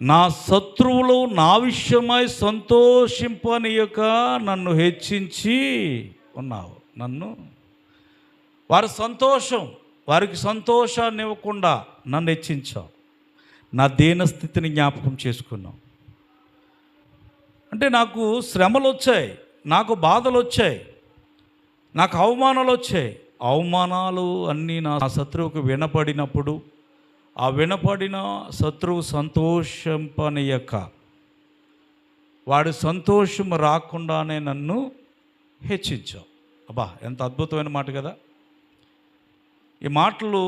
నా శత్రువులు నా విషయమై సంతోషింపనీయక నన్ను హెచ్చించి ఉన్నావు. వారికి సంతోషాన్ని ఇవ్వకుండా నన్ను హెచ్చించావు. నా దీనస్థితిని జ్ఞాపకం చేసుకున్నావు. అంటే నాకు శ్రమలు వచ్చాయి, నాకు బాధలు వచ్చాయి, నాకు అవమానాలు వచ్చాయి. అవమానాలు అన్నీ నా శత్రువుకు వినపడినప్పుడు ఆ వినపడిన శత్రువు సంతోషంపనీయక, వాడి సంతోషం రాకుండానే నన్ను హెచ్చించావు. అబ్బా, ఎంత అద్భుతమైన మాట కదా! ఈ మాటలు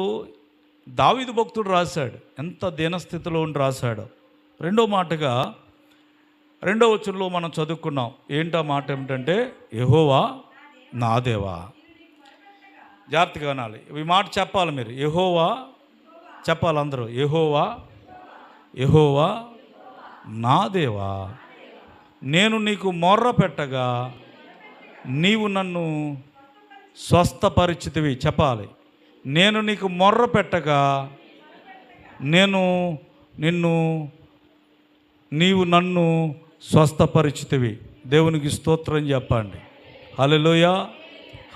దావీదు భక్తుడు రాశాడు. ఎంత దీనస్థితిలో ఉండి రాశాడో. రెండో మాటగా 2వ వచనంలో మనం చదువుకున్నాం. ఏంటా మాట ఏమిటంటే, యెహోవా నా దేవా. జాగ్రత్తగా వినాలి, ఈ మాట చెప్పాలి మీరు. యెహోవా చెప్పాలి అందరూ. యెహోవా నా దేవా, నేను నీకు మొర్ర పెట్టగా నీవు నన్ను స్వస్థపరిచితివి. చెప్పాలి, నేను నీకు మొర్ర పెట్టగా నీవు నన్ను స్వస్థపరిచితివి. దేవునికి స్తోత్రం చెప్పండి. హల్లెలూయా,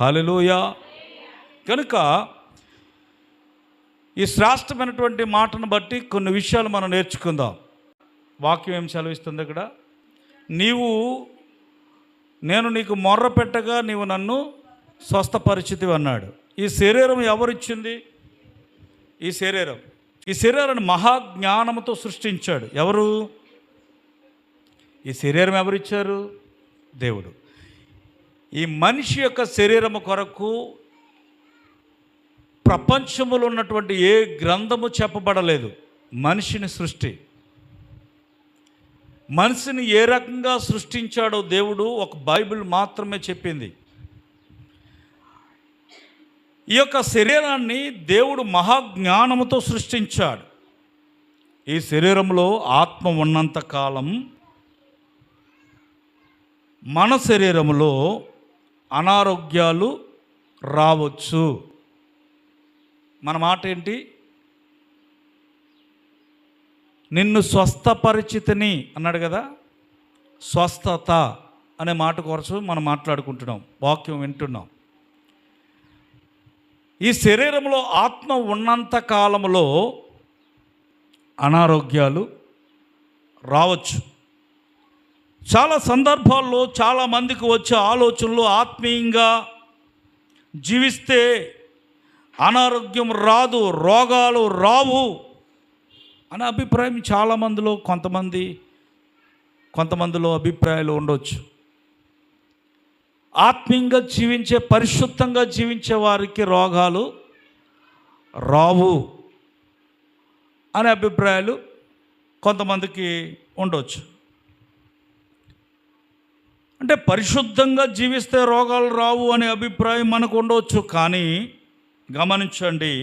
హల్లెలూయా. కనుక ఈ శ్రేష్టమైనటువంటి మాటను బట్టి కొన్ని విషయాలు మనం నేర్చుకుందాం. వాక్యం ఏం సెలవిస్తుంది ఇక్కడ? నేను నీకు మొర్ర పెట్టగా నీవు నన్ను స్వస్థపరిచితివి అన్నాడు. ఈ శరీరం ఎవరిచ్చింది? ఈ శరీరాన్ని మహాజ్ఞానంతో సృష్టించాడు. ఎవరు? ఈ శరీరం ఎవరిచ్చారు? దేవుడు. ఈ మనిషి యొక్క శరీరము కొరకు ప్రపంచంలో ఉన్నటువంటి ఏ గ్రంథము చెప్పబడలేదు. మనిషిని ఏ రకంగా సృష్టించాడో దేవుడు ఒక బైబిల్ మాత్రమే చెప్పింది. ఈ యొక్క శరీరాన్ని దేవుడు మహాజ్ఞానముతో సృష్టించాడు. ఈ శరీరంలో ఆత్మ ఉన్నంత కాలం మన శరీరంలో అనారోగ్యాలు రావచ్చు. మన మాట ఏంటి? నిన్ను స్వస్థపరిచితిని అన్నాడు కదా. స్వస్థత అనే మాట కోసం మనం మాట్లాడుకుంటున్నాం, వాక్యం వింటున్నాం. ఈ శరీరంలో ఆత్మ ఉన్నంత కాలంలో అనారోగ్యాలు రావచ్చు. చాలా సందర్భాల్లో చాలామందికి వచ్చే ఆలోచనలు, ఆత్మీయంగా జీవిస్తే అనారోగ్యం రాదు, రోగాలు రావు అనే అభిప్రాయం చాలామందిలో కొంతమందిలో అభిప్రాయాలు ఉండవచ్చు. ఆత్మీయంగా జీవించే, పరిశుద్ధంగా జీవించే వారికి రోగాలు రావు అనే అభిప్రాయాలు కొంతమందికి ఉండవచ్చు. అంటే పరిశుద్ధంగా జీవిస్తే రోగాలు రావు అనే అభిప్రాయం మనకు ఉండవచ్చు. కానీ గమనించండి,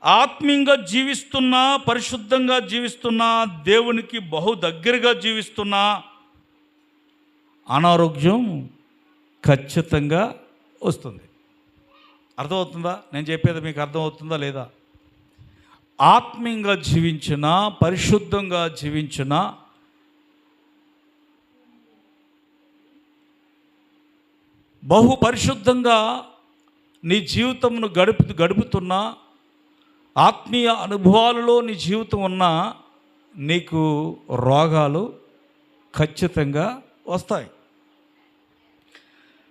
ఆత్మీయంగా జీవిస్తున్నా, పరిశుద్ధంగా జీవిస్తున్నా, దేవునికి బహు దగ్గరగా జీవిస్తున్నా అనారోగ్యం ఖచ్చితంగా వస్తుంది. అర్థమవుతుందా? నేను చెప్పేది మీకు అర్థమవుతుందా లేదా? ఆత్మీయంగా జీవించినా, పరిశుద్ధంగా జీవించినా బహు పరిశుద్ధంగా నీ జీవితంను గడుపుతున్నా, ఆత్మీయ అనుభవాలలో నీ జీవితం ఉన్నా నీకు రోగాలు ఖచ్చితంగా వస్తాయి.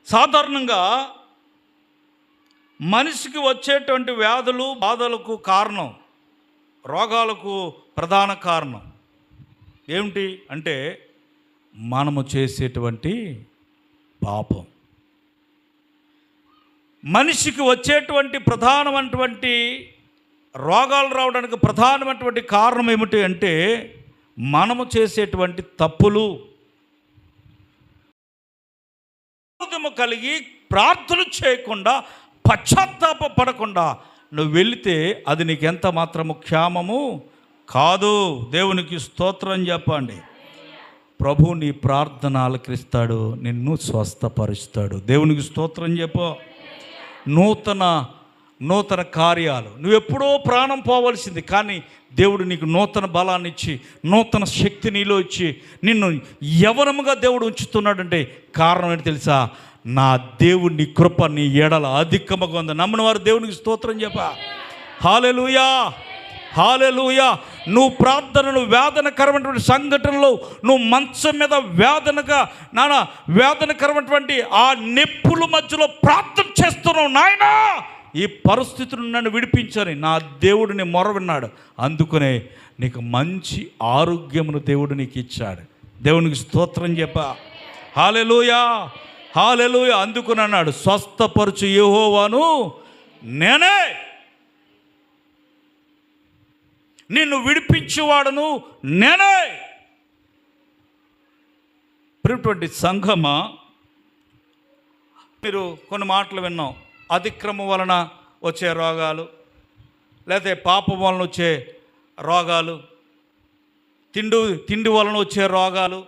సాధారణంగా మనిషికి వచ్చేటువంటి వ్యాధులు, బాధలకు కారణం, రోగాలకు ప్రధాన కారణం ఏమిటి అంటే మనము చేసేటువంటి పాపం. మనిషికి వచ్చేటువంటి ప్రధానమైనటువంటి రోగాలు రావడానికి ప్రధానమైనటువంటి కారణం ఏమిటి అంటే మనము చేసేటువంటి తప్పులు. కలిగి ప్రార్థన చేయకుండా, పశ్చాత్తాప పడకుండా నువ్వు వెళితే అది నీకు ఎంత మాత్రము క్షేమము కాదు. దేవునికి స్తోత్రం చెప్పండి. ప్రభు నీ ప్రార్థన ఆలకిస్తాడు, నిన్ను స్వస్థపరుస్తాడు. దేవునికి స్తోత్రం చెప్పు. నూతన నూతన కార్యాలు. నువ్వెప్పుడో ప్రాణం పోవలసింది, కానీ దేవుడు నీకు నూతన బలాన్ని ఇచ్చి, నూతన శక్తి నీలో ఇచ్చి, నిన్ను యవనముగా దేవుడు ఉంచుతున్నాడంటే కారణం ఏంటి తెలుసా? నా దేవుని కృప నీ ఎడల అధికముగా ఉంది. నమ్మిన వారు దేవునికి స్తోత్రం చెప్ప. హల్లెలూయా, హల్లెలూయా. నువ్వు ప్రార్థనలు, వేదనకరమైనటువంటి సంఘటనలు, నువ్వు మంచం మీద వేదనకరమైనటువంటి ఆ నెప్పుల మధ్యలో ప్రార్థన చేస్తున్నావు, నాయనా ఈ పరిస్థితులను నన్ను విడిపించని నా దేవుడిని మొర విన్నాడు. అందుకనే నీకు మంచి ఆరోగ్యమును దేవుడు నీకు ఇచ్చాడు. దేవునికి స్తోత్రం చెప్ప. హల్లెలూయా, హల్లెలూయా. అందుకని అన్నాడు, స్వస్థపరచు యెహోవాను నేనే, నిన్ను విడిపించేవాడును నేనే. ప్రియమైనటువంటి సంఘమా, మీరు కొన్ని మాటలు విన్నాం. అతిక్రమం వలన వచ్చే రోగాలు, లేకపోతే పాపం వలన వచ్చే రోగాలు, తిండి వలన వచ్చే రోగాలు,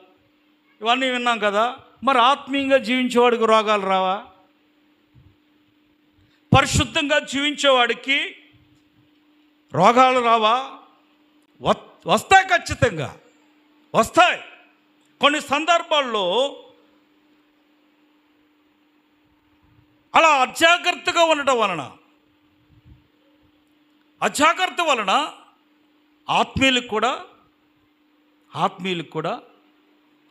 ఇవన్నీ విన్నాం కదా. మరి ఆత్మీయంగా జీవించేవాడికి రోగాలు రావా? పరిశుద్ధంగా జీవించేవాడికి రోగాలు రావా? వస్తాయి, ఖచ్చితంగా వస్తాయి. కొన్ని సందర్భాల్లో అలా అజాగ్రత్తగా ఉండటం వలన, అజాగ్రత్త వలన ఆత్మీయులకు కూడా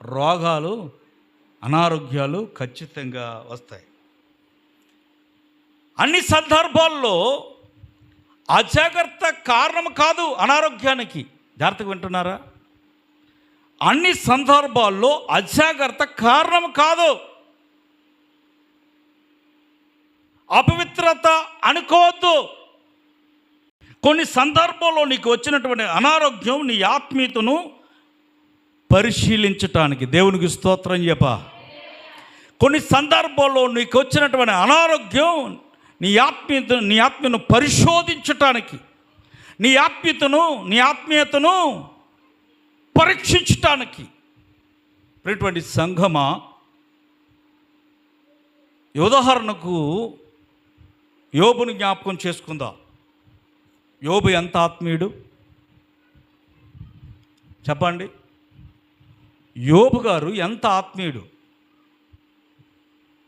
రోగాలు, అనారోగ్యాలు ఖచ్చితంగా వస్తాయి. అన్ని సందర్భాల్లో అజాగ్రత్త కారణం కాదు అనారోగ్యానికి. జాగ్రత్తగా వింటున్నారా? అన్ని సందర్భాల్లో అజాగ్రత్త కారణం కాదు. అపవిత్రత అనుకోవద్దు. కొన్ని సందర్భాల్లో నీకు వచ్చినటువంటి అనారోగ్యం నీ ఆత్మీయతను పరిశీలించటానికి, దేవునికి స్తోత్రం చెప్ప. కొన్ని సందర్భాల్లో నీకు వచ్చినటువంటి అనారోగ్యం నీ ఆత్మీయతను పరిశోధించటానికి, నీ ఆత్మీయతను పరీక్షించటానికి. ఇటువంటి సంఘమా, ఉదాహరణకు యోబుని జ్ఞాపకం చేసుకుందాం. యోబు ఎంత ఆత్మీయుడు చెప్పండి. యోబు గారు ఎంత ఆత్మీయుడు.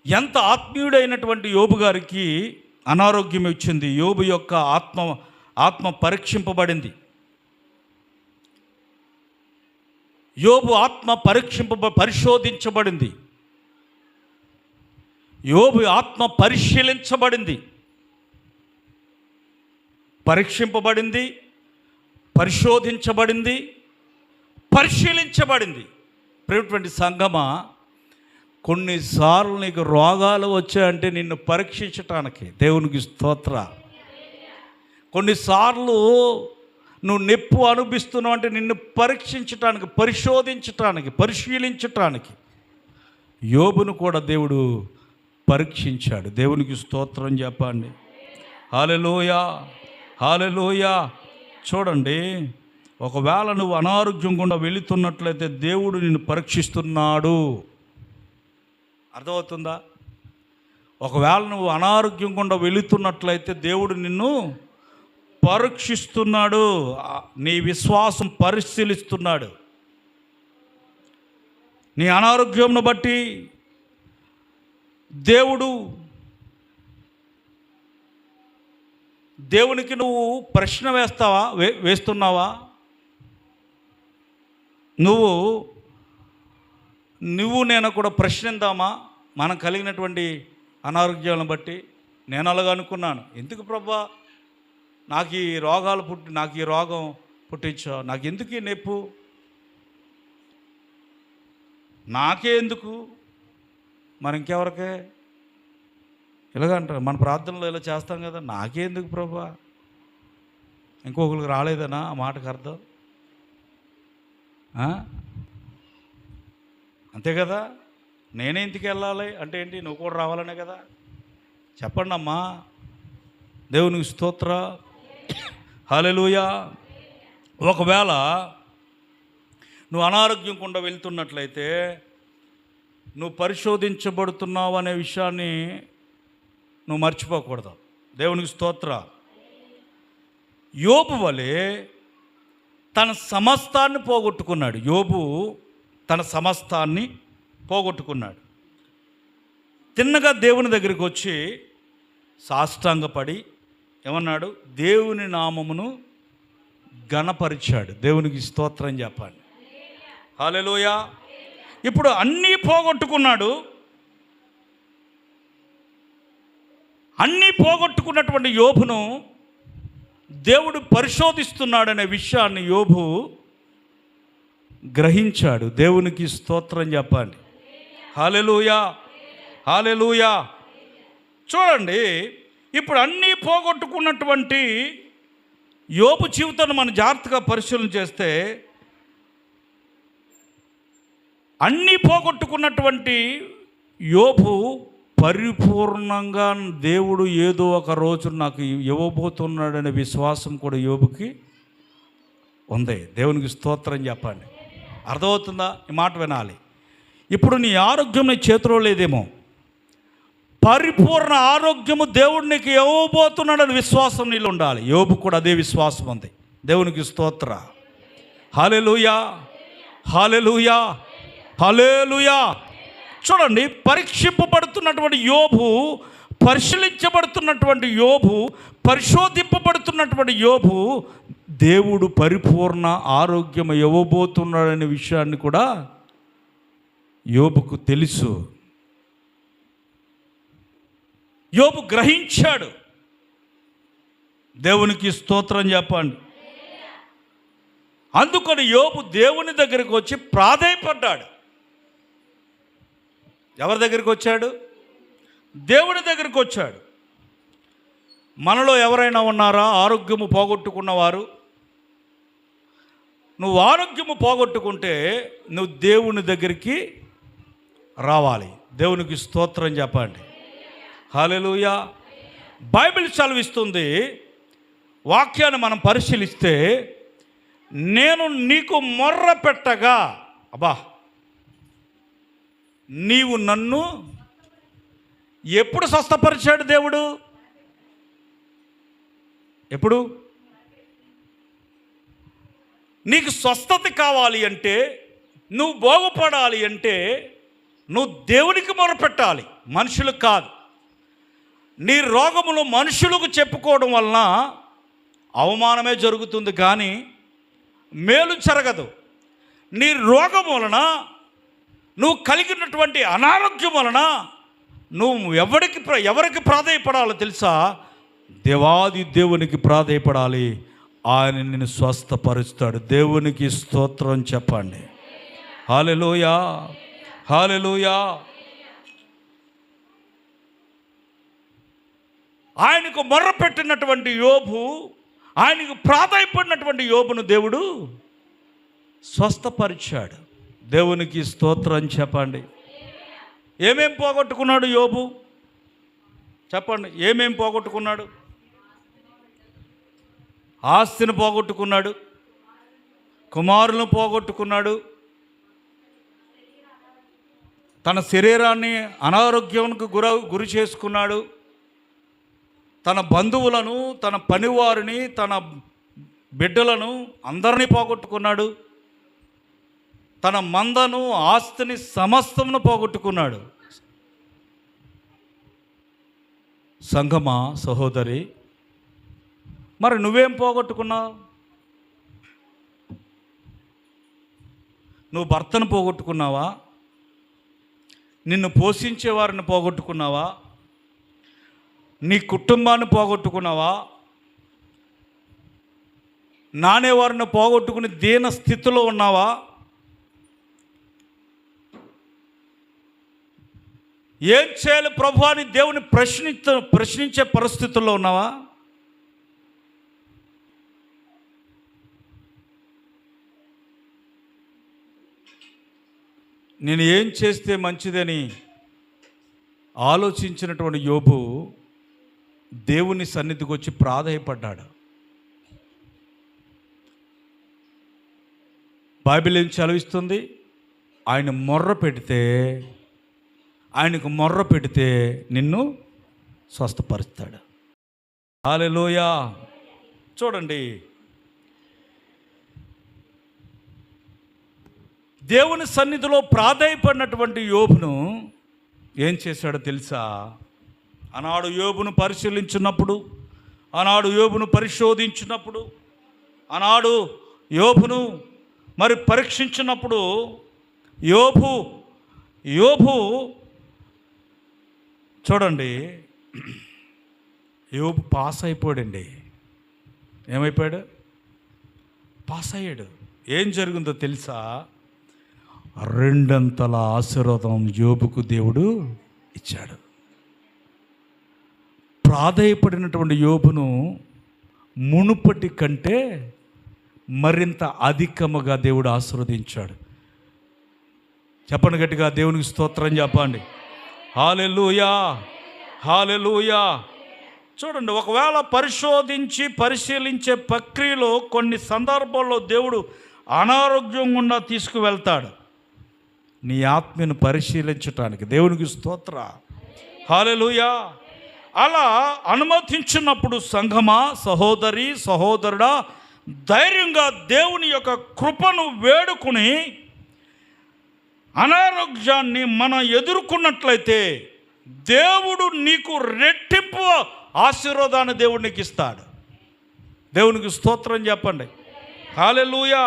ఎంత ఆత్మీయుడైనటువంటి యోబు గారికి అనారోగ్యం వచ్చింది. యోబు యొక్క ఆత్మ పరీక్షింపబడింది. యోబు ఆత్మ పరిశోధించబడింది. యోబు ఆత్మ పరిశీలించబడింది, పరీక్షింపబడింది, పరిశీలించబడింది. ప్రియమైనటువంటి సంఘమా, కొన్నిసార్లు నీకు రోగాలు వచ్చాయంటే నిన్ను పరీక్షించటానికి. దేవునికి స్తోత్ర. కొన్నిసార్లు నువ్వు నొప్పి అనుభవిస్తున్నావు అంటే నిన్ను పరీక్షించటానికి, పరిశీలించటానికి. యోబును కూడా దేవుడు పరీక్షించాడు. దేవునికి స్తోత్రం చెప్పండి. హల్లెలూయా, హల్లెలూయా. చూడండి, ఒకవేళ నువ్వు అనారోగ్యం గుండా వెళుతున్నట్లయితే దేవుడు నిన్ను పరీక్షిస్తున్నాడు. అర్థమవుతుందా? ఒకవేళ నువ్వు అనారోగ్యం గుండా వెళుతున్నట్లయితే దేవుడు నిన్ను పరీక్షిస్తున్నాడు, నీ విశ్వాసం పరిశీలిస్తున్నాడు. నీ అనారోగ్యంను బట్టి దేవునికి నువ్వు ప్రశ్న వేస్తున్నావా? నువ్వు నేను కూడా ప్రశ్నిద్దామా? మనం కలిగినటువంటి అనారోగ్యాలను బట్టి. నేను అలాగ అనుకున్నాను, ఎందుకు ప్రభా నాకు ఈ రోగం పుట్టించావు, నాకు ఎందుకు ఈ నొప్పి, నాకే ఎందుకు, మరి ఇంకెవరికే? ఇలాగంటారు మన ప్రార్థనలో ఇలా చేస్తాం కదా, నాకే ఎందుకు ప్రభా, ఇంకొకరికి రాలేదనా ఆ మాటకు అర్థం? అంతే కదా. నేనే ఇంటికి వెళ్ళాలి అంటే ఏంటి, నువ్వు కూడా రావాలనే కదా. చెప్పండి అమ్మా. దేవునికి స్తోత్ర. హల్లెలూయా. ఒకవేళ నువ్వు అనారోగ్యం గుండా వెళ్తున్నట్లయితే నువ్వు పరిశోధించబడుతున్నావు అనే విషయాన్ని నువ్వు మర్చిపోకూడదు. దేవునికి స్తోత్ర. యోబు వలె తన సమస్తాన్ని పోగొట్టుకున్నాడు. యోబు తన సమస్తాన్ని పోగొట్టుకున్నాడు. తిన్నగా దేవుని దగ్గరికి వచ్చి సాష్టాంగపడి ఏమన్నాడు? దేవుని నామమును ఘనపరిచాడు. దేవునికి స్తోత్రం చెప్పండి. హల్లెలూయా. ఇప్పుడు అన్నీ పోగొట్టుకున్నాడు. అన్నీ పోగొట్టుకున్నటువంటి యోబును దేవుడు పరిశోధిస్తున్నాడనే విషయాన్ని యోబు గ్రహించాడు. దేవునికి స్తోత్రం చెప్పండి. హల్లెలూయా, హల్లెలూయా. చూడండి, ఇప్పుడు అన్నీ పోగొట్టుకున్నటువంటి యోబు జీవితాన్ని మనం జాగ్రత్తగా పరిశీలన చేస్తే, అన్నీ పోగొట్టుకున్నటువంటి యోబు పరిపూర్ణంగా దేవుడు ఏదో ఒక రోజు నాకు ఇవ్వబోతున్నాడనే విశ్వాసం కూడా యోబుకి ఉంది. దేవునికి స్తోత్రం చెప్పండి. అర్థమవుతుందా? ఈ మాట వినాలి. ఇప్పుడు నీ ఆరోగ్యం నీ చేతిలో లేదేమో, పరిపూర్ణ ఆరోగ్యము దేవుడు నీకు ఇవ్వబోతున్నాడని విశ్వాసం నీళ్ళు ఉండాలి. యోబు కూడా అదే విశ్వాసం ఉంది. దేవునికి స్తోత్ర. హల్లెలూయా, హల్లెలూయా, హల్లెలూయా. చూడండి, పరీక్షింపబడుతున్నటువంటి యోబు, పరిశీలించబడుతున్నటువంటి యోబు, పరిశోధింపబడుతున్నటువంటి యోబు దేవుడు పరిపూర్ణ ఆరోగ్యం ఇవ్వబోతున్నాడనే విషయాన్ని కూడా యోబుకు తెలుసు. యోబు గ్రహించాడు. దేవునికి స్తోత్రం చెప్పండి. అందుకని యోబు దేవుని దగ్గరికి వచ్చి ప్రాధేయపడ్డాడు. ఎవరి దగ్గరికి వచ్చాడు? దేవుని దగ్గరికి వచ్చాడు. మనలో ఎవరైనా ఉన్నారా ఆరోగ్యము పోగొట్టుకున్నవారు? నువ్వు ఆరోగ్యము పోగొట్టుకుంటే నువ్వు దేవుని దగ్గరికి రావాలి. దేవునికి స్తోత్రం చెప్పండి. హల్లెలూయా. బైబిల్ చదివిస్తుంది, వాక్యాన్ని మనం పరిశీలిస్తే, నేను నీకు మొర్ర పెట్టగా, అబ్బా, నీవు నన్ను ఎప్పుడు స్వస్థపరిచాడు దేవుడు? ఎప్పుడు? నీకు స్వస్థత కావాలి అంటే, నువ్వు బాగుపడాలి అంటే నువ్వు దేవునికి మొరపెట్టాలి, మనుషులకు కాదు. నీ రోగములు మనుషులకు చెప్పుకోవడం వలన అవమానమే జరుగుతుంది, కానీ మేలు జరగదు. నీ రోగం వలన, నువ్వు కలిగినటువంటి అనారోగ్యం వలన నువ్వు ఎవరికి ప్రాధేయపడాలో తెలుసా? దేవాది దేవునికి ప్రాధేయపడాలి. ఆయన నిన్ను స్వస్థపరుస్తాడు. దేవునికి స్తోత్రం చెప్పండి. హల్లెలూయా, హల్లెలూయా. ఆయనకు మొర్రపెట్టినటువంటి యోబు, ఆయనకు ప్రాధేయపడినటువంటి యోబును దేవుడు స్వస్థపరిచాడు. దేవునికి స్తోత్రం చెప్పండి. ఏమేం పోగొట్టుకున్నాడు యోబు? చెప్పండి, ఏమేం పోగొట్టుకున్నాడు? ఆస్తిని పోగొట్టుకున్నాడు, కుమారులను పోగొట్టుకున్నాడు, తన శరీరాన్ని అనారోగ్యానికి గురి చేసుకున్నాడు, తన బంధువులను, తన పనివారిని, తన బిడ్డలను అందరినీ పోగొట్టుకున్నాడు, తన మందను, ఆస్తిని, సమస్తమును పోగొట్టుకున్నాడు. సంగమా, సహోదరి, మరి నువ్వేం పోగొట్టుకున్నావు? నువ్వు భర్తను పోగొట్టుకున్నావా? నిన్ను పోషించేవారిని పోగొట్టుకున్నావా? నీ కుటుంబాన్ని పోగొట్టుకున్నావా? నానేవారిని పోగొట్టుకుని దీన స్థితిలో ఉన్నావా? ఏం చేయాలి ప్రభు అని దేవుని ప్రశ్నించే పరిస్థితుల్లో ఉన్నావా? నేను ఏం చేస్తే మంచిదని ఆలోచించినటువంటి యోబు దేవుని సన్నిధికి వచ్చి ప్రాధేయపడ్డాడు. బైబిల్ ఏం చదివిస్తుంది? ఆయనకు మొర్ర పెడితే నిన్ను స్వస్థపరుస్తాడు. హల్లెలూయా. చూడండి, దేవుని సన్నిధిలో ప్రాధేయపడినటువంటి యోబును ఏం చేశాడో తెలుసా? ఆనాడు యోబును పరిశీలించినప్పుడు, ఆనాడు యోబును పరిశోధించినప్పుడు, ఆనాడు యోబును మరి పరీక్షించినప్పుడు యోబు చూడండి, యోబు పాస్ అయిపోయాడండి. ఏమైపోయాడు? పాస్ అయ్యాడు. ఏం జరిగిందో తెలుసా? రెండంతల ఆశీర్వాదం యోబుకు దేవుడు ఇచ్చాడు. ప్రాధేయపడినటువంటి యోబును మునుపటి కంటే మరింత అధికముగా దేవుడు ఆశీర్వదించాడు. చెప్పండి గట్టిగా, దేవునికి స్తోత్రం చెప్పండి. హల్లెలూయా, హల్లెలూయా. చూడండి, ఒకవేళ పరిశీలించే ప్రక్రియలో కొన్ని సందర్భాల్లో దేవుడు అనారోగ్యం గుండా తీసుకువెళ్తాడు నీ ఆత్మను పరిశీలించటానికి. దేవునికి స్తోత్ర, హల్లెలూయా. అలా అనుమతించినప్పుడు సంఘమా, సహోదరి సహోదరుడా, ధైర్యంగా దేవుని యొక్క కృపను వేడుకుని అనారోగ్యాన్ని మనం ఎదుర్కొన్నట్లయితే దేవుడు నీకు రెట్టింపు ఆశీర్వాదాన్ని దేవుడు నీకు ఇస్తాడు. దేవునికి స్తోత్రం చెప్పండి. హల్లెలూయా,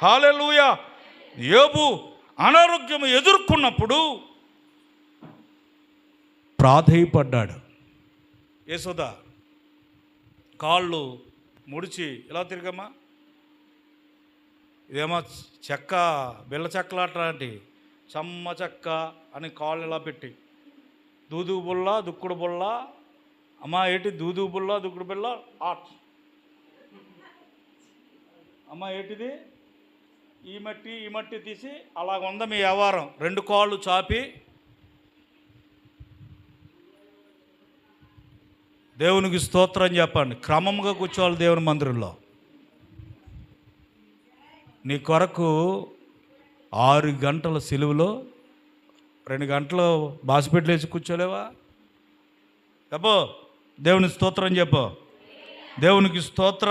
హల్లెలూయా. యోబు అనారోగ్యం ఎదుర్కొన్నప్పుడు ప్రాధేయపడ్డాడు. యేసోదా, కాళ్ళు ముడిచి ఇలా తిరిగమ్మా, ఇదేమో చెక్క, బిళ్ళ చెక్కలాంటి చెమ్మ చెక్క అని కాళ్ళు ఇలా పెట్టి, దూదు బుల్ల దుక్కుడు బుల్ల, అమ్మా ఏంటి దూదు బుల్ల దుక్కుడు బిళ్ళ ఆర్ట్, అమ్మ ఏంటిది, ఈ మట్టి తీసి అలాగ ఉందా మీ వ్యవహారం. రెండు కాళ్ళు చాపి దేవునికి స్తోత్రం చెప్పండి. క్రమంగా కూర్చోవాలి దేవుని మందిరంలో. నీ కొరకు 6 గంటల సిలువలో 2 గంటలు బాసిపెట్లు వేసి కూర్చోలేవా? చెప్పు, దేవుని స్తోత్రం చెప్పు. దేవునికి స్తోత్ర,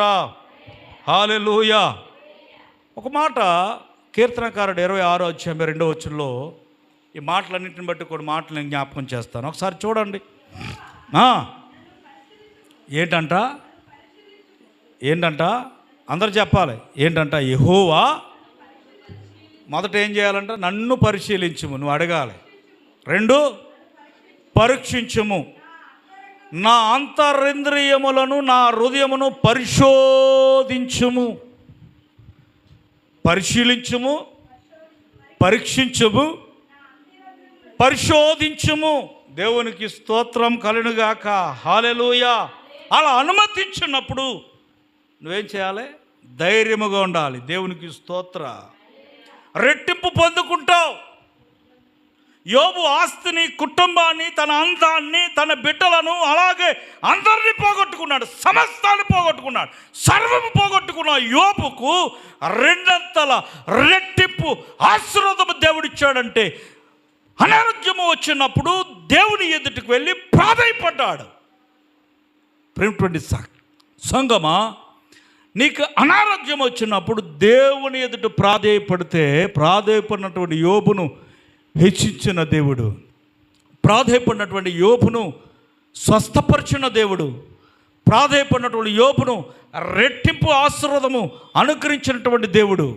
హల్లెలూయా. ఒక మాట కీర్తనకారుడు 26వ అధ్యాయం 2వ వచనంలో ఈ మాటలన్నింటిని బట్టి కొన్ని మాటలు నేను జ్ఞాపకం చేస్తాను. ఒకసారి చూడండి. ఏంటంట అందరు చెప్పాలి. ఏంటంట? యెహోవా మొదట ఏం చేయాలంట? నన్ను పరిశీలించుము, నువ్వు అడగాలి. 2, పరీక్షించుము, నా అంతరింద్రియములను నా హృదయమును పరిశోధించుము. పరిశీలించుము, పరీక్షించుము, పరిశోధించుము. దేవునికి స్తోత్రం కలుగుగాక, హల్లెలూయా. అలా అనుమతించినప్పుడు నువ్వేం చేయాలి? ధైర్యముగా ఉండాలి. దేవునికి స్తోత్ర. రెట్టింపు పొందుకుంటావు. యోబు ఆస్తిని, కుటుంబాన్ని, తన అందాన్ని, తన బిడ్డలను, అలాగే అందరినీ పోగొట్టుకున్నాడు, సమస్తాన్ని పోగొట్టుకున్నాడు, సర్వము పోగొట్టుకున్న యోబుకు 2 రెట్టింపు ఆశీర్వాదము దేవుడిచ్చాడంటే, అనారోగ్యము వచ్చినప్పుడు దేవుని ఎదుటికి వెళ్ళి ప్రాధేయపడ్డాడు. ప్రేమటువంటి సంగమా, నీకు అనారోగ్యం వచ్చినప్పుడు దేవుని ఎదుట ప్రాధేయపడినటువంటి యోబును హెచ్చించిన దేవుడు, ప్రాధేయపడినటువంటి యోబును స్వస్థపరిచిన దేవుడు, ప్రాధేయపడినటువంటి యోబును రెట్టింపు ఆశీర్వాదము అనుగ్రహించినటువంటి దేవుడు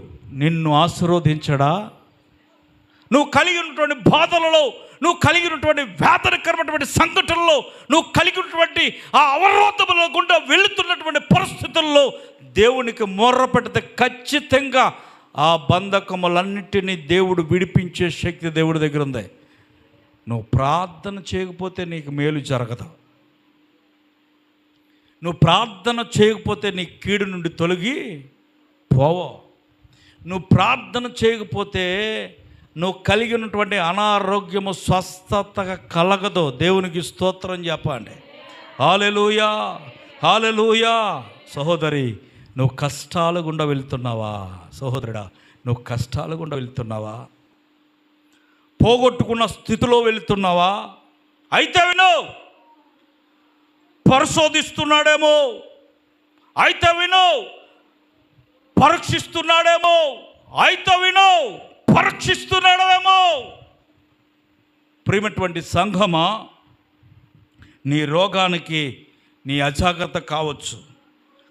నిన్ను ఆశీర్వదించడా? నువ్వు కలిగి ఉన్నటువంటి బాధలలో, నువ్వు కలిగి ఉన్నటువంటి వేదనకరమైనటువంటి సంఘటనలో, నువ్వు కలిగి ఉన్నటువంటి ఆ అవరోధముల గుండా వెళుతున్నటువంటి పరిస్థితుల్లో దేవునికి మొర్ర పెడితే ఖచ్చితంగా ఆ బంధకములన్నిటినీ దేవుడు విడిపించే శక్తి దేవుడి దగ్గర ఉంది. నువ్వు ప్రార్థన చేయకపోతే నీకు మేలు జరగదు. నువ్వు ప్రార్థన చేయకపోతే నీ కీడు నుండి తొలగి పోవో. నువ్వు ప్రార్థన చేయకపోతే నువ్వు కలిగి ఉన్నటువంటి అనారోగ్యము స్వస్థతగా కలగదు. దేవునికి స్తోత్రం చెప్పండి. హల్లెలూయా, హల్లెలూయా. సహోదరి, నువ్వు కష్టాలు గుండా వెళ్తున్నావా? సహోదరుడా, నువ్వు కష్టాలు గుండా వెళ్తున్నావా? పోగొట్టుకున్న స్థితిలో వెళ్తున్నావా? అయితే విను, పరిశోధిస్తున్నాడేమో, అయితే విను, పరీక్షిస్తున్నాడేమో, అయితే విను, పరీక్షిస్తున్నాడేమో. ప్రియమైనటువంటి సంఘమా, నీ రోగానికి నీ అజాగ్రత్త కావచ్చు.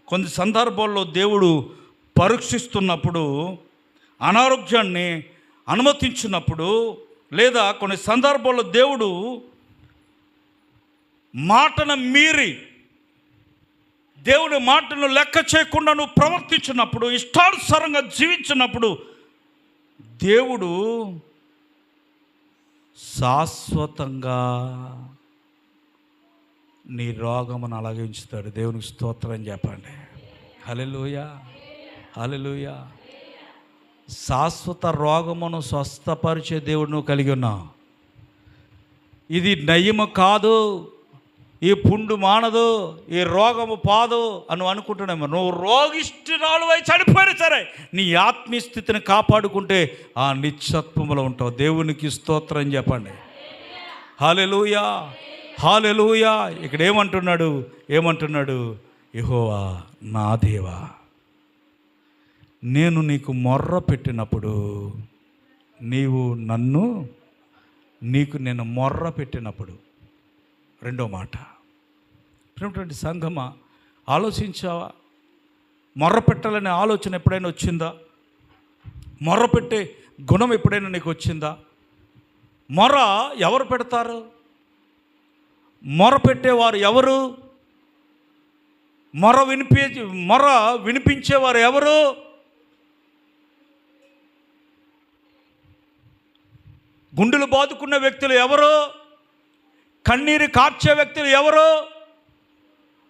కొన్ని సందర్భాల్లో దేవుడు పరీక్షిస్తున్నప్పుడు, అనారోగ్యాన్ని అనుమతించినప్పుడు, లేదా కొన్ని సందర్భాల్లో దేవుడు మాటను మీరి, దేవుని మాటను లెక్క చేయకుండా నువ్వు ప్రవర్తించినప్పుడు, ఇష్టానుసారంగా జీవించినప్పుడు, దేవుడు శాశ్వతంగా నీ రోగమును అలాగే ఉంచుతాడు. దేవునికి స్తోత్రం చెప్పండి. హల్లెలూయా, హల్లెలూయా. శాశ్వత రోగమును స్వస్థపరిచే దేవుడు నువ్వు కలిగి ఉన్నావు. ఇది నయము కాదు, ఈ పుండు మానదు, ఈ రోగము పాదు అని అనుకుంటున్నాము. నువ్వు రోగిష్ఠురాలు అయి చనిపోయినా సరే నీ ఆత్మీయ స్థితిని కాపాడుకుంటే ఆ నిత్యత్వములో ఉంటావు. దేవునికి స్తోత్రం చెప్పండి. హల్లెలూయా, హల్లెలూయా. ఇక్కడ ఏమంటున్నాడు? యెహోవా నా దేవా, నేను నీకు మొర్ర పెట్టినప్పుడు నేను మొర్ర పెట్టినప్పుడు. రెండో మాట, ప్రియమైనటువంటి సంఘమా, ఆలోచించావా? మొర్ర పెట్టాలనే ఆలోచన ఎప్పుడైనా వచ్చిందా? మొర్ర పెట్టే గుణం ఎప్పుడైనా నీకు వచ్చిందా? మొర్ర ఎవరు పెడతారు? మొర్ర పెట్టేవారు ఎవరు? మొర్ర వినిపించేవారు ఎవరు? గుండెలు బాదుకున్న వ్యక్తులు ఎవరు? కన్నీరు కార్చే వ్యక్తులు ఎవరు?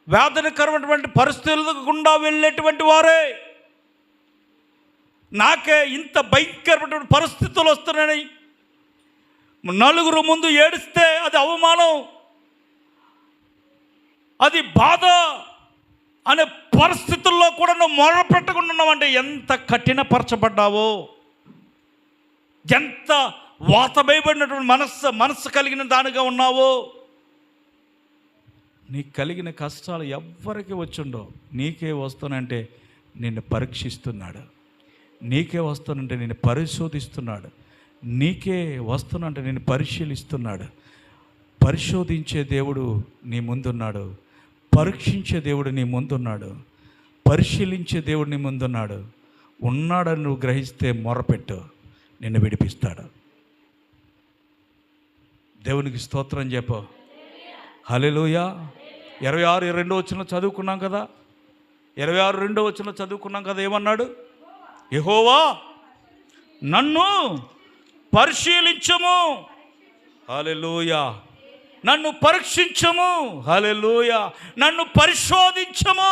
వేదనకరమైనటువంటి పరిస్థితుల గుండా వెళ్ళేటువంటి వారే. నాకే ఇంత భయంకరమైనటువంటి పరిస్థితులు వస్తున్నాయి, నలుగురు ముందు ఏడిస్తే అది అవమానం, అది బాధ అనే పరిస్థితుల్లో కూడా నువ్వు మొర పెట్టకుండా ఉన్నావంటే ఎంత కఠినపరచబడ్డావో, ఎంత వాతబయబడినటువంటి మనస్సు కలిగిన దానిగా ఉన్నావో. నీకు కలిగిన కష్టాలు ఎవ్వరికి వచ్చిండో, నీకే వస్తానంటే నిన్ను పరీక్షిస్తున్నాడు, నీకే వస్తానంటే నిన్ను పరిశోధిస్తున్నాడు, నీకే వస్తానంటే నిన్ను పరిశీలిస్తున్నాడు. పరిశోధించే దేవుడు నీ ముందున్నాడు, పరీక్షించే దేవుడు నీ ముందున్నాడు, పరిశీలించే దేవుడు నీ ముందున్నాడు. ఉన్నాడని నువ్వు గ్రహిస్తే మొరపెట్టు, నిన్ను విడిపిస్తాడు. దేవునికి స్తోత్రం చెప్పు. హల్లెలూయా. 26:2 చదువుకున్నాం కదా, 26:2 చదువుకున్నాం కదా. ఏమన్నాడు? యెహోవా నన్ను పరిశీలించము. హల్లెలూయా. నన్ను పరీక్షించము. హల్లెలూయా. నన్ను పరిశోధించము.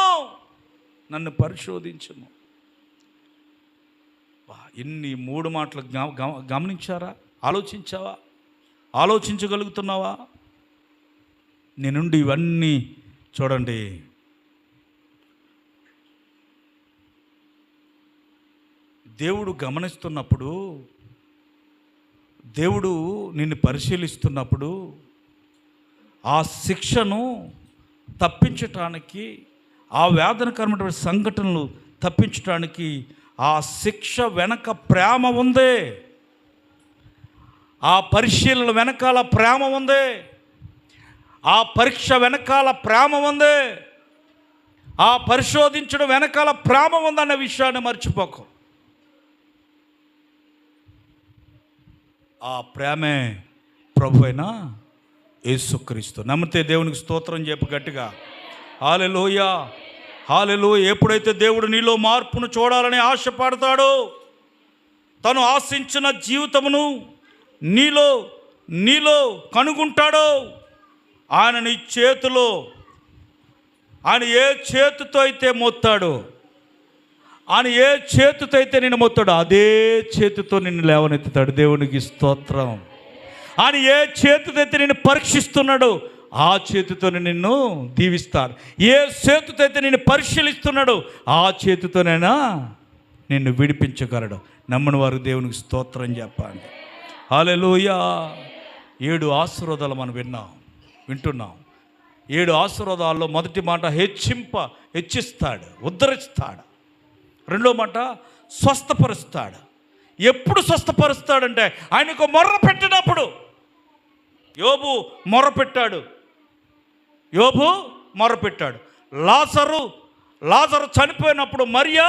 ఇన్ని 3 మాటలు గమనించారా? ఆలోచించావా? ఆలోచించగలుగుతున్నావా? నీ నుండి ఇవన్నీ చూడండి. దేవుడు గమనిస్తున్నప్పుడు, దేవుడు నిన్ను పరిశీలిస్తున్నప్పుడు, ఆ శిక్షను తప్పించటానికి, ఆ వేదనకరమైన సంఘటనలు తప్పించటానికి ఆ శిక్ష వెనక ప్రేమ ఉంది. ఆ పరిశీలన వెనకాల ప్రేమ ఉంది. ఆ పరీక్ష వెనకాల ప్రేమ ఉంది. ఆ పరిశోధించడం వెనకాల ప్రేమ ఉందన్న విషయాన్ని మర్చిపోకు. ఆ ప్రేమే ప్రభు అయిన యేసుక్రీస్తు. నమ్మితే దేవునికి స్తోత్రం చెప్పు గట్టిగా. హల్లెలూయా, హల్లెలూయా. ఎప్పుడైతే దేవుడు నీలో మార్పును చూడాలని ఆశపడతాడో, తను ఆశించిన జీవితమును నీలో కనుగొంటాడో, ఆయన నీ చేతిలో, ఆయన ఏ చేతితో అయితే మోస్తాడో, ఆయన ఏ చేతితో అయితే నిన్ను మోస్తాడో అదే చేతితో నిన్ను లేవనెత్తుతాడు. దేవునికి స్తోత్రం. ఆయన ఏ చేతితో అయితే నిన్ను పరీక్షిస్తున్నాడో ఆ చేతితోనే నిన్ను దీవిస్తాడు. ఏ చేతితో అయితే నిన్ను పరిశీలిస్తున్నాడో ఆ చేతితోనైనా నిన్ను విడిపించగలడు. నమ్మని వారు దేవునికి స్తోత్రం చెప్పండి. హల్లెలూయా. 7 ఆశీర్వాదాలు మనం వింటున్నాం. 7 ఆశీర్వాదాల్లో మొదటి మాట హెచ్చిస్తాడు, ఉద్ధరిస్తాడు. రెండో మాట స్వస్థపరుస్తాడు. ఎప్పుడు స్వస్థపరుస్తాడంటే ఆయనకు మొర్ర పెట్టినప్పుడు. యోబు మొర్రపెట్టాడు. లాజరు చనిపోయినప్పుడు మరియా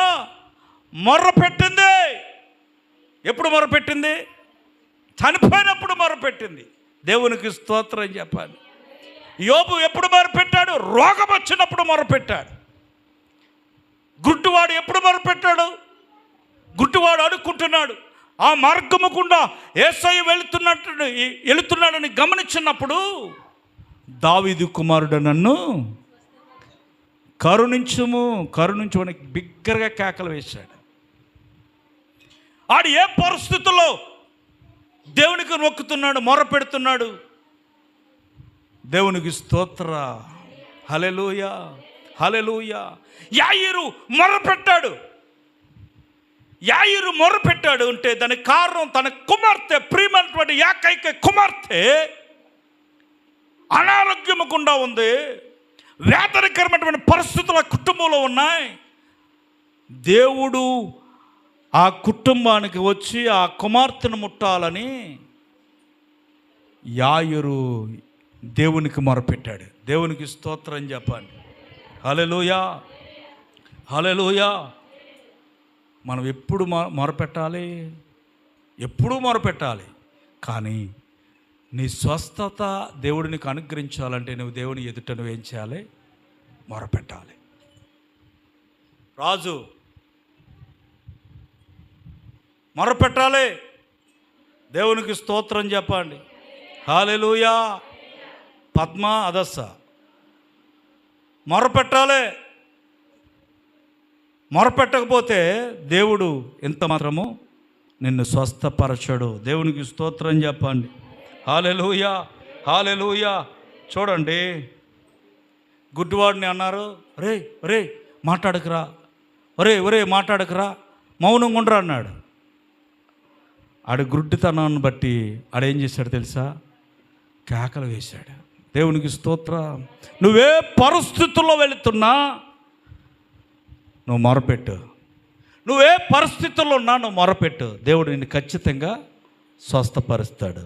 మొర్రపెట్టింది. ఎప్పుడు మొర్రపెట్టింది? చనిపోయినప్పుడు మొర్రపెట్టింది. దేవునికి స్తోత్రం చెప్పాలి. యోబు ఎప్పుడు మొరపెట్టాడు? రోగం వచ్చినప్పుడు మొరపెట్టాడు. గుడ్డివాడు ఎప్పుడు మొరపెట్టాడు? గుడ్డివాడు అడుక్కుంటున్నాడు. ఆ మార్గము గుండా యేసయ్య వెళుతున్నాడని గమనించినప్పుడు, దావీదు కుమారుడు నన్ను కరుణించుమని బిగ్గరగా కేకలు వేశాడు. ఆడు ఏ పరిస్థితుల్లో దేవునికి మొక్కుతున్నాడు, మొరపెడుతున్నాడు. దేవునికి స్తోత్ర. హల్లెలూయా, హల్లెలూయా. యాయీరు మొరపెట్టాడు అంటే దానికి కారణం తన కుమార్తె, ప్రియమైనటువంటి ఏకైక కుమార్తె అనారోగ్యము గుండా ఉంది. వేదనకరమైనటువంటి పరిస్థితులు ఆ కుటుంబంలో ఉన్నాయి. దేవుడు ఆ కుటుంబానికి వచ్చి ఆ కుమార్తెను ముట్టాలని యాయీరు దేవునికి మొరపెట్టాడు. దేవునికి స్తోత్రం చెప్పండి. హల్లెలూయా, హల్లెలూయా. మనం ఎప్పుడు మొరపెట్టాలి. కానీ నీ స్వస్థత దేవుడు నీకు అనుగ్రహించాలంటే నువ్వు దేవుని ఎదుట నువ్వేం చేయాలి? మొరపెట్టాలి. రాజు మొరపెట్టాలి. దేవునికి స్తోత్రం చెప్పండి. హల్లెలూయా. పద్మ అదస్స మొరపెట్టకపోతే దేవుడు ఎంత మాత్రము నిన్ను స్వస్థపరచడు. దేవునికి స్తోత్రం చెప్పండి. హల్లెలూయా, హల్లెలూయా. చూడండి, గుడ్డివాడిని అన్నారు, రే మాట్లాడకురా, ఒరే మాట్లాడకురా, మౌనంగా ఉండరా అన్నాడు. ఆడు గుడ్డితనాన్ని బట్టి ఆడేం చేశాడు తెలుసా? కేకలు వేశాడు. దేవునికి స్తోత్ర. నువ్వే పరిస్థితుల్లో వెళుతున్నా నువ్వు మొరపెట్టు. నువ్వే పరిస్థితుల్లో ఉన్నా నువ్వు మొరపెట్టు. దేవుడు నిన్ను ఖచ్చితంగా స్వస్థపరుస్తాడు.